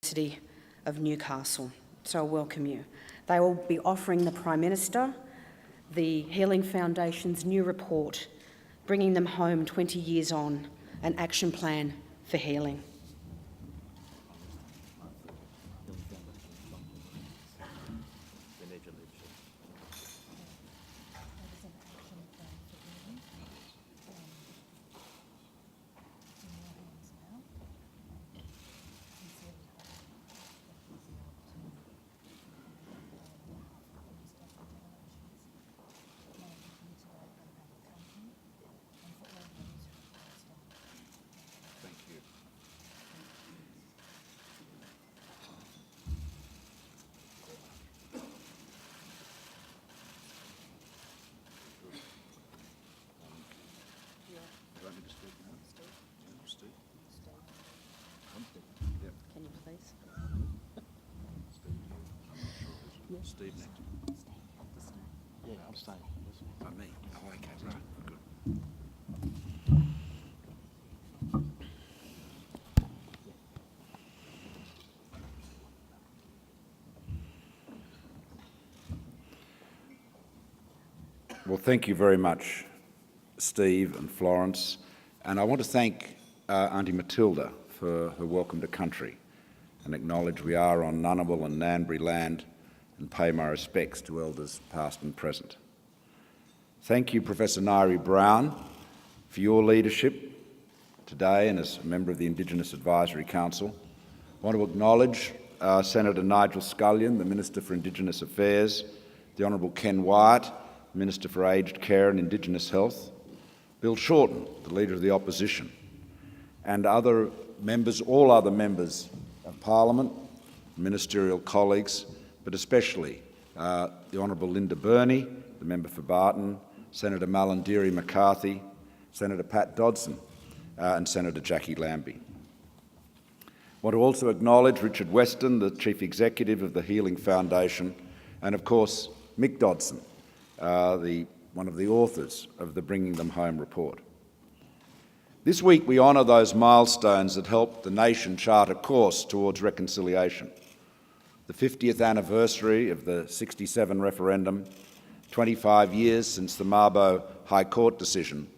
University of Newcastle. So I welcome you. They will be offering the Prime Minister the Healing Foundation's new report, Bringing Them Home 20 Years On, an action plan for healing. Can you please? Steve next. Yeah, I'm staying. By me? Oh, okay, right. Good. Well, thank you very much, Steve and Florence. And I want to thank Auntie Matilda for her welcome to country and acknowledge we are on Ngunnawal and Nanbury land and pay my respects to elders past and present. Thank you, Professor Nairi Brown, for your leadership today and as a member of the Indigenous Advisory Council. I want to acknowledge Senator Nigel Scullion, the Minister for Indigenous Affairs, the Honourable Ken Wyatt, Minister for Aged Care and Indigenous Health, Bill Shorten, the Leader of the Opposition, and other members, all other members of Parliament, ministerial colleagues, but especially the Honourable Linda Burney, the member for Barton, Senator Malandiri McCarthy, Senator Pat Dodson, and Senator Jackie Lambie. I want to also acknowledge Richard Weston, the Chief Executive of the Healing Foundation, and of course Mick Dodson, one of the authors of the Bringing Them Home report. This week we honour those milestones that helped the nation chart a course towards reconciliation. The 50th anniversary of the '67 referendum, 25 years since the Mabo High Court decision,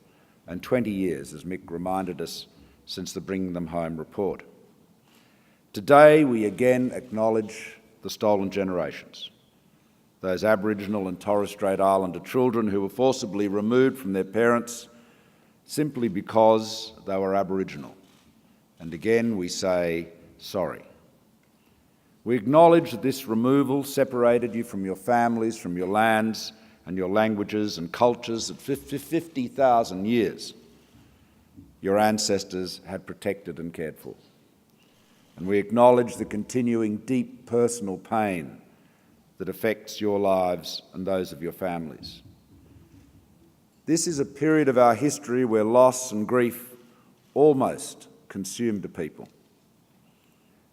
and 20 years, as Mick reminded us, since the Bringing Them Home report. Today we again acknowledge the stolen generations, those Aboriginal and Torres Strait Islander children who were forcibly removed from their parents simply because they were Aboriginal. And again we say sorry. We acknowledge that this removal separated you from your families, from your lands and your languages and cultures that for 50,000 years your ancestors had protected and cared for. And we acknowledge the continuing deep personal pain that affects your lives and those of your families. This is a period of our history where loss and grief almost consumed a people.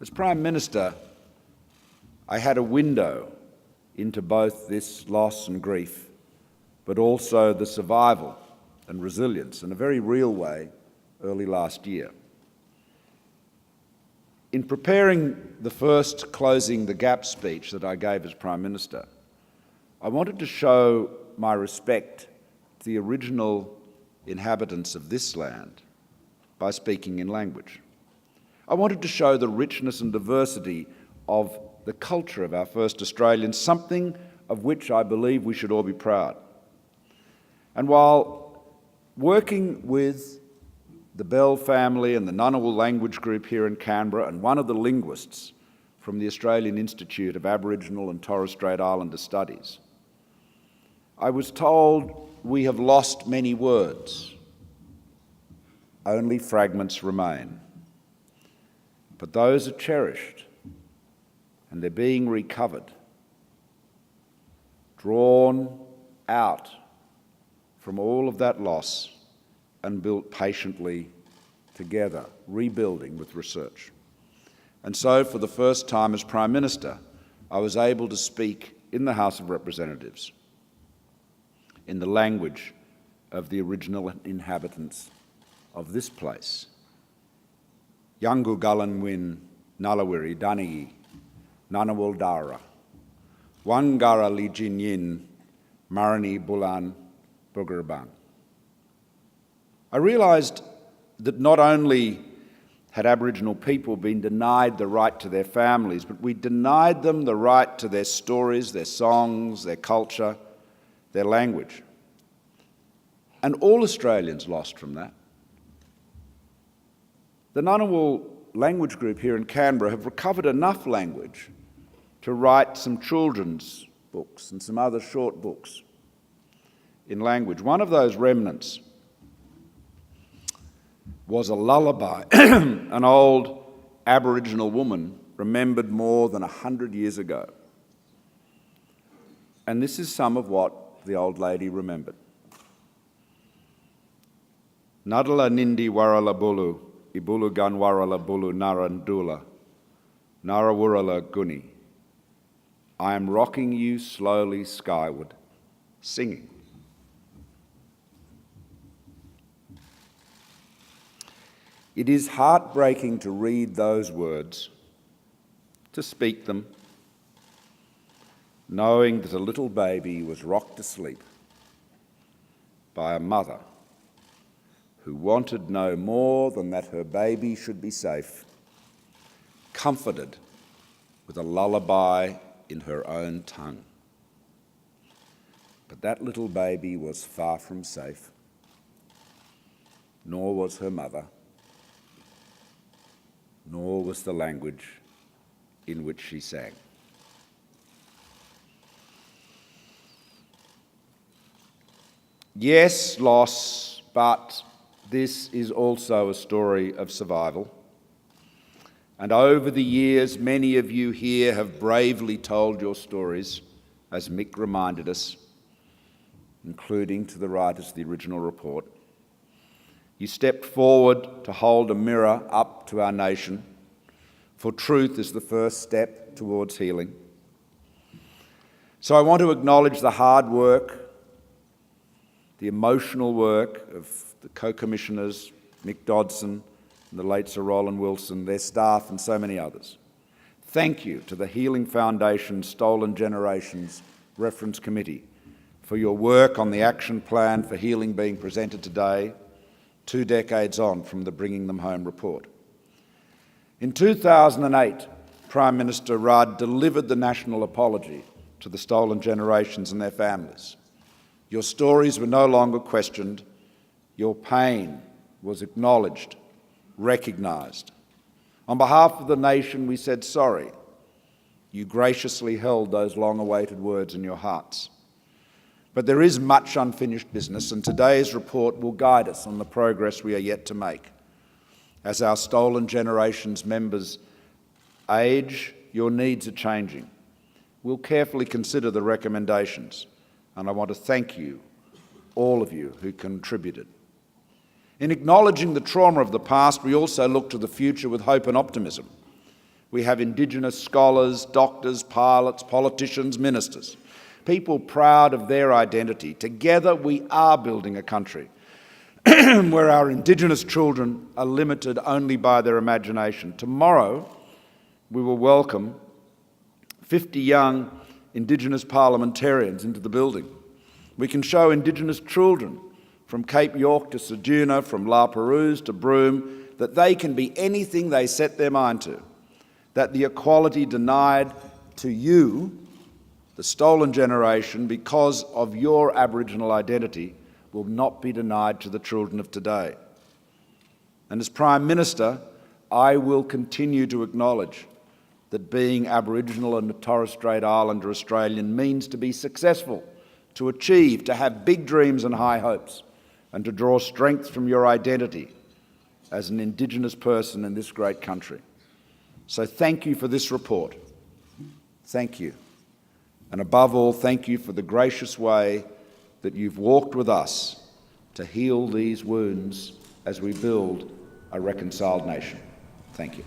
As Prime Minister, I had a window into both this loss and grief, but also the survival and resilience, in a very real way, early last year. In preparing the first Closing the Gap speech that I gave as Prime Minister, I wanted to show my respect to the original inhabitants of this land by speaking in language. I wanted to show the richness and diversity of the culture of our first Australians, something of which I believe we should all be proud. And while working with the Bell family and the Ngunnawal language group here in Canberra and one of the linguists from the Australian Institute of Aboriginal and Torres Strait Islander Studies, I was told we have lost many words. Only fragments remain. But those are cherished and they're being recovered, drawn out from all of that loss and built patiently together, rebuilding with research. And so, for the first time as Prime Minister, I was able to speak in the House of Representatives in the language of the original inhabitants of this place. Yangu Gullan Win Nalawiri, Danigi, Nanawal Dara, Wangara Li Jinyin, Marani Bulan Bugarbang. I realised that not only had Aboriginal people been denied the right to their families, but we denied them the right to their stories, their songs, their culture, their language. And all Australians lost from that. The Ngunnawal language group here in Canberra have recovered enough language to write some children's books and some other short books in language. One of those remnants was a lullaby an old Aboriginal woman remembered more than 100 years ago. And this is some of what the old lady remembered. Nadala nindi warala bulu, ibulu gan warala bulu narandula, narawurala guni. I am rocking you slowly skyward, singing. It is heartbreaking to read those words, to speak them, knowing that a little baby was rocked to sleep by a mother who wanted no more than that her baby should be safe, comforted with a lullaby in her own tongue. But that little baby was far from safe, nor was her mother, nor was the language in which she sang. Yes, loss, but this is also a story of survival. And over the years, many of you here have bravely told your stories, as Mick reminded us, including to the writers of the original report. You stepped forward to hold a mirror up to our nation, for truth is the first step towards healing. So I want to acknowledge the hard work, the emotional work of the co-commissioners, Mick Dodson and the late Sir Roland Wilson, their staff and so many others. Thank you to the Healing Foundation Stolen Generations Reference Committee for your work on the action plan for healing being presented today, 2 decades on from the Bringing Them Home report. In 2008, Prime Minister Rudd delivered the national apology to the stolen generations and their families. Your stories were no longer questioned. Your pain was acknowledged, recognised. On behalf of the nation, we said sorry. You graciously held those long-awaited words in your hearts. But there is much unfinished business, and today's report will guide us on the progress we are yet to make. As our Stolen Generations members age, your needs are changing. We'll carefully consider the recommendations, and I want to thank you, all of you who contributed. In acknowledging the trauma of the past, we also look to the future with hope and optimism. We have Indigenous scholars, doctors, pilots, politicians, ministers, people proud of their identity. Together we are building a country where our Indigenous children are limited only by their imagination. Tomorrow we will welcome 50 young Indigenous parliamentarians into the building. We can show Indigenous children from Cape York to Ceduna, from La Perouse to Broome, that they can be anything they set their mind to, that the equality denied to you, the stolen generation, because of your Aboriginal identity, will not be denied to the children of today. And as Prime Minister, I will continue to acknowledge that being Aboriginal and a Torres Strait Islander Australian means to be successful, to achieve, to have big dreams and high hopes, and to draw strength from your identity as an Indigenous person in this great country. So thank you for this report. Thank you. And above all, thank you for the gracious way that you've walked with us to heal these wounds as we build a reconciled nation. Thank you.